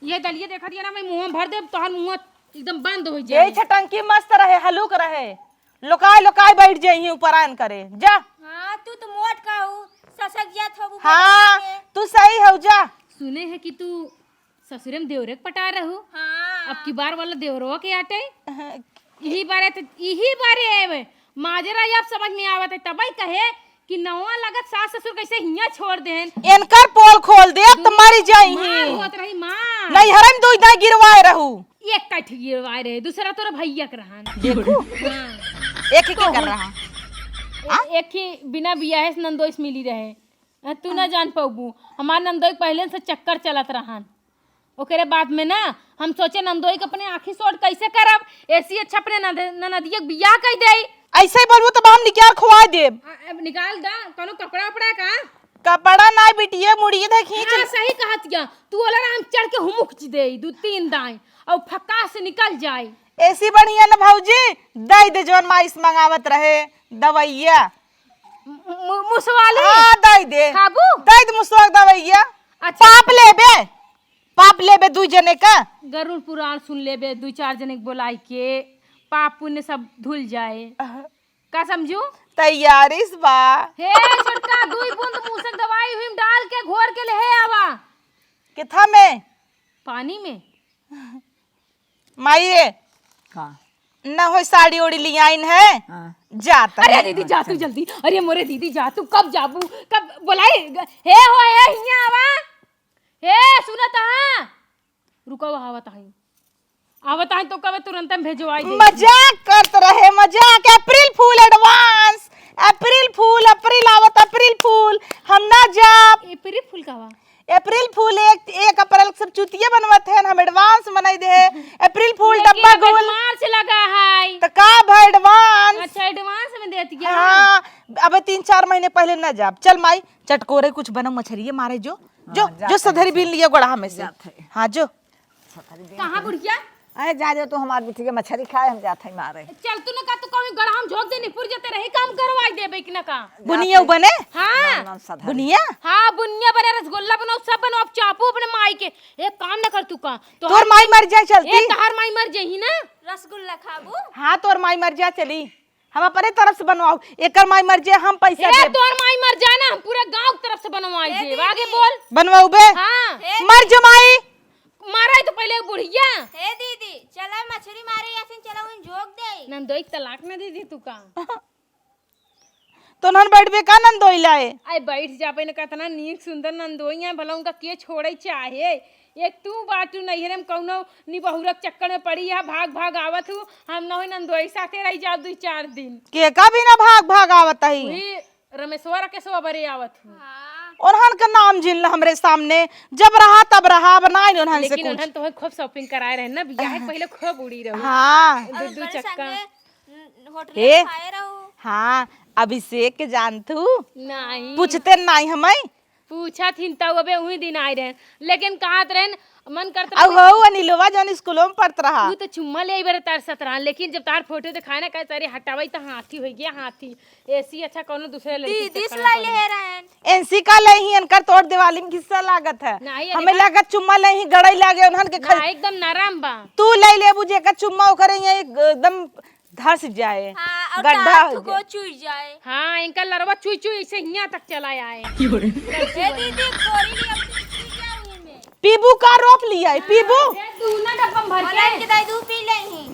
ये दलिया देखा दिया ना मैं मुंह में भर दे तोहर मुंह एकदम बंद हो ये जाए। छटंकी मस्त रहे हलुक रहे लोकाय लोकाय बैठ जाई ऊपर आन करे जा। हां तू तो मोट का हूं ससक जात हो हाँ तू सही हो जा। सुने है कि तू ससुरे में देवरे के पटा रहू। हां अब की बार वाला देवरवा के आटे यही बारे है माजरा अब समझ में आवत है तब ही कहे कि नवा लगत सास ससुर कैसे हिया छोड़ देहन। इनकर पोल खोल दे अब तो मरी जाई मार होत रही मार नहीं हरम दो इधर गिरवाए रहू एक काठ गिरवाए रहे दूसरा तोरा भैया के रहन। देखो हाँ। एक ही क्या कर रहा एक ही बिना बियाह से नंदोइस मिली रहे तू ना जान पाबू हमार नंदोई पहले से चक्कर चलत रहन। ओकरे बाद में ना हम सोचे नंदोई के अपने आँखी सोट कैसे करब ऐसी अच्छा अपने ननदिया बियाह कर दे। ऐसे ही बोलबो तो हम निकाल खुआ देब। निकाल दा कोनो कपड़ा उपड़ा का कपड़ा ना बिटिया मुड़िए दे खींच। हाँ सही कहत गया तू वाला हम चढ़ के हुमुक दे 2-3 दाएं और फक्का से निकल जाए। ऐसी बढ़िया ना भौजी दे दे जोन माइस मंगावत रहे दवाइया मुसवाली हां दे दे खाबू दे दे मुसवा दवाइया। अच्छा पाप लेबे 2 जने का गरुड़ पुराण सुन लेबे 2-4 जने के बोलाई के पाप पुण्य सब धुल जाए का समझू। तैयारी बा हे छोटका 2 बूंद मुंह से दवाई हुई डाल के घोर के ले आवा किथा में पानी में माई हाँ ना हो साड़ी ओड़ी लियाइन है हाँ जाता अरे दीदी जा तू जल्दी। अरे मोरे दीदी जा तू कब जाबू कब बोलाई हे हो हे हिया आवा हे सुनत हां रुको आवत है तो कब तुरंत हम भेजवाई दे। मजाक करते रहे मजाक अप्रैल फूल एडवांस अप्रैल आवत अप्रैल फूल हम ना जा अप्रैल फूल का वा अप्रैल फूल 1 अप्रैल सब चुतिया बनवत हैं हम एडवांस बनाई दे अप्रैल फूल डब्बा गोल मार्च लगा है तो का भाई एडवांस। अच्छा एडवांस में देती क्या। हाँ अब 3-4 महीने पहले ना जा चल माई चटकोरे कुछ बनो मछरिये मारे जो जो जो सधरी बिन लिया गोड़ा में से हाँ जो कहां बुढ़िया अरे जा जो तू हमार बिटिया मछली खाए हम जाते हैं मारे चल तू न का तू कहीं गड़ा हम झोक दे निपुर जते रही काम करवाई देबे कि न का बुनिया बने हां बुनिया हां बुनिया बने रसगुल्ला बनाओ सब बनाओ अब चापू अपने माई के एक काम न कर तू का तोर माई मर जाए चलती ए तहार माई मर जही ना रसगुल्ला खाबू हाँ तोर माई मर जाए चली हम अपने तरफ से बनवाओ एकर माई मर जाए हम पैसा ए दे तोर माई मर जाना हम पूरे गांव की तरफ से बनवाई दे आगे बोल बनवाऊ बे हां मर जमाई मारा तो पहले बुढ़िया हे दीदी चला मछली मारे या फिर चला उन जोक दे नंदोई तलाक न दे दी तू का तो नन बैठबे का नंदोई लाए आई बैठ जाबे न कतना नीक सुंदर नंदोई है भला उनका के छोड़े चाहे एक तू बाटू नैहरे में कौनो निबहुरक चक्कर में पड़ी है भाग आवत हूँ हम न हो नंदोई साथे रह जाओ 2-4 दिन के का भी ना भाग आवत ही वही रमेश्वर के सो बरे आवत हूँ। और हन का नाम जिन हमरे सामने जब रहा तब रहा बनाई उन्हन से लेकिन कुछ उन्हन तो खूब शॉपिंग कराए रहे ना बियाह के पहले खूब उड़ी रहो हाँ 2 चक्कर होटल हे में खाए रहू हाँ अभिषेक के जानतू नहीं पूछते नहीं हमें पूछा थी तब अबे वही दिन आए रहे लेकिन कहत रहे मन करता अब हो अनिलवा जौन स्कूलों में पढ़त रहा तू तो चुम्मा ले आई बारे तार सतरा, लेकिन जब तार फोटो दिखाए ना कहे तारे हटावाई तो हाथी हो गया हाथी। ऐसी अच्छा कोनो दूसरे लड़की दीदी से लाई ले रहन एनसी का लही अनकर तोड़ दिवाली में किस्सा लागत है नहीं, अरे हमें लागत चुम्मा लही गड़ई लागे उन्हन के ना एकदम नरम बा। तू ले ले बुझे का चुम्मा ओकरे यहाँ एकदम धस जाए और गड्ढा हाथ हो को जाए। चुई जाए। हाँ इनका लड़वा चुई चुई ऐसे यहाँ तक चला आए। ए दीदी खोरी ली अब क्या हुई में पीबू का रोप लिया है पीबू तू ना डब्बा में भर भला के के दाई दूध पी लेही।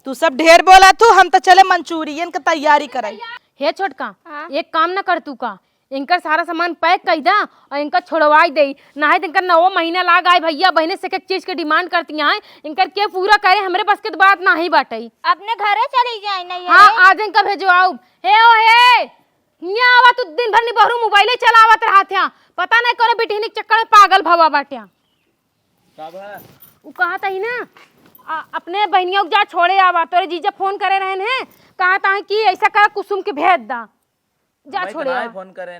तू सब ढेर बोला तू हम तो चले मंचूरियन की तैयारी कराई। हे छोटका एक काम ना कर तू का, इनकर सारा सामान पैक कर दा और इनका छोड़वाई दे, ना है इनकर 9 महीना लाग आए भैया बहने से एक चीज के डिमांड करती हैं, इनकर के पूरा करे हमरे बस के बात ना ही बाटे। अपने घरे चली जाए नहीं हाँ आज इनका भेजवाऊ। हे ओ हे यहाँ आवा तू दिन भर निबहरू मोबाइले चलावत रहा था, पता नहीं कौन बिटिहनी के चक्कर में पागल भवा बाटिया। उ कहा था ही ना अपने बहनियों जा छोड़े आवा, तोरे जीजा फोन करे रहन है कहा था कि ऐसा कर कुसुम के भेज दा जा छोड़े आवा। फोन करें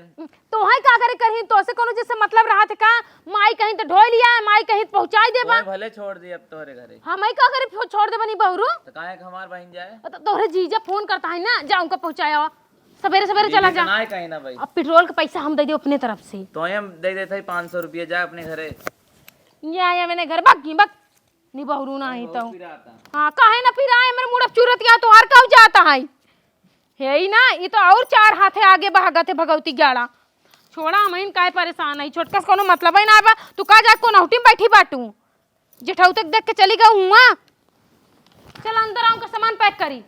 तो है का करे करही तो से कोनो जैसे मतलब रहा था का माई कहीं तो ढोई लिया माई कहीं तो पहुंचाई देबा। भले छोड़ दी अब तोहरे घरे हम का करे छोड़ दे बनी बहरू तो काहे के हमार बहन जाए तो तोहरे जीजा फोन करता है ना जा उनका पहुंचाया सवेरे सवेरे चला जा। ना कहीं ना भाई अब पेट्रोल का पैसा हम दे दे अपने तरफ से। तो हम दे देते 500 रुपये जा अपने घरे या मैंने घर बाकी बक नी बहरू ना ही तो हाँ काहे ना फिर आए मेरे मुड़ चूरत या तो हर कब जाता है ही ना ये तो और 4 हाथे आगे भागत है भगवती गाड़ा छोड़ा हम काहे परेशान है छोटका से कोनो मतलब ही ना बा तू का जा को नौटी में बैठी बाटू जेठाऊ तक देख के चली गऊ हुआ चल अंदर आऊं का सामान पैक करी।